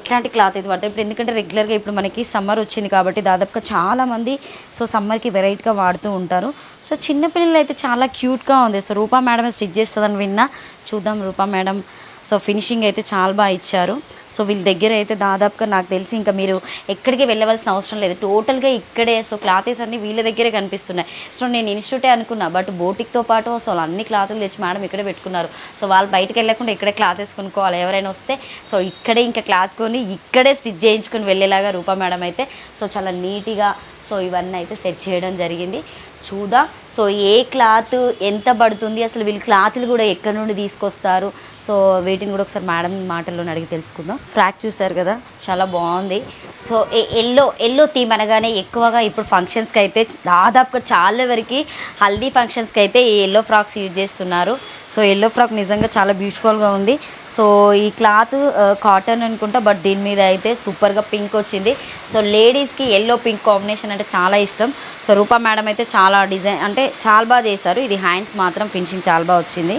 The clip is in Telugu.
ఎట్లాంటి క్లాత్ ఇది పడుతుంది ఇప్పుడు, ఎందుకంటే రెగ్యులర్గా ఇప్పుడు మనకి సమ్మర్ వచ్చింది కాబట్టి దాదాపుగా చాలామంది సో సమ్మర్కి వెరైటీగా వాడుతూ ఉంటారు. సో చిన్నపిల్లలు అయితే చాలా క్యూట్గా ఉంది. సో రూపా మేడమే స్టిచ్ చేస్తుందని విన్నా, చూద్దాం రూపా మేడం. సో ఫినిషింగ్ అయితే చాలా బాగా ఇచ్చారు. సో వీళ్ళ దగ్గర అయితే దాదాపుగా నాకు తెలిసి ఇంకా మీరు ఎక్కడికి వెళ్ళవలసిన అవసరం లేదు, టోటల్గా ఇక్కడే. సో క్లాతెస్ అన్నీ వీళ్ళ దగ్గరే కనిపిస్తున్నాయి. సో నేను ఇన్స్టిట్యూటే అనుకున్నా, బట్ బోటిక్తో పాటు సో అన్ని క్లాతులు తెచ్చి మేడం ఇక్కడే పెట్టుకున్నారు. సో వాళ్ళు బయటకు వెళ్ళకుండా ఇక్కడే క్లాతెస్ కొనుక్కోవాలి. ఎవరైనా వస్తే సో ఇక్కడే ఇంకా క్లాత్ కొని ఇక్కడే స్టిచ్ చేయించుకొని వెళ్ళేలాగా రూపా మేడం అయితే సో చాలా నీట్గా సో ఇవన్నీ అయితే సెట్ చేయడం జరిగింది. చూద్దాం సో ఏ క్లాత్ ఎంత పడుతుంది, అసలు వీళ్ళు క్లాతులు కూడా ఎక్కడి నుండి తీసుకొస్తారు, సో వీటిని కూడా ఒకసారి మేడం మాటల్లో అడిగి తెలుసుకుందాం. ఫ్రాక్ చూసారు కదా, చాలా బాగుంది. సో ఎల్లో థీమ్ అనగానే ఎక్కువగా ఇప్పుడు ఫంక్షన్స్కి అయితే దాదాపుగా చాలా వరకు హల్దీ ఫంక్షన్స్కి అయితే ఈ ఎల్లో ఫ్రాక్స్ యూజ్ చేస్తున్నారు. సో ఎల్లో ఫ్రాక్ నిజంగా చాలా బ్యూటిఫుల్గా ఉంది. సో ఈ క్లాత్ కాటన్ అనుకుంటా, బట్ దీని మీద అయితే సూపర్గా పింక్ వచ్చింది. సో లేడీస్కి ఎల్లో పింక్ కాంబినేషన్ అంటే చాలా ఇష్టం. సో రూపా మేడం అయితే చాలా డిజైన్ అంటే చాలా బాగా చేశారు. ఇది హ్యాండ్స్ మాత్రం ఫినిషింగ్ చాలా బాగా వచ్చింది.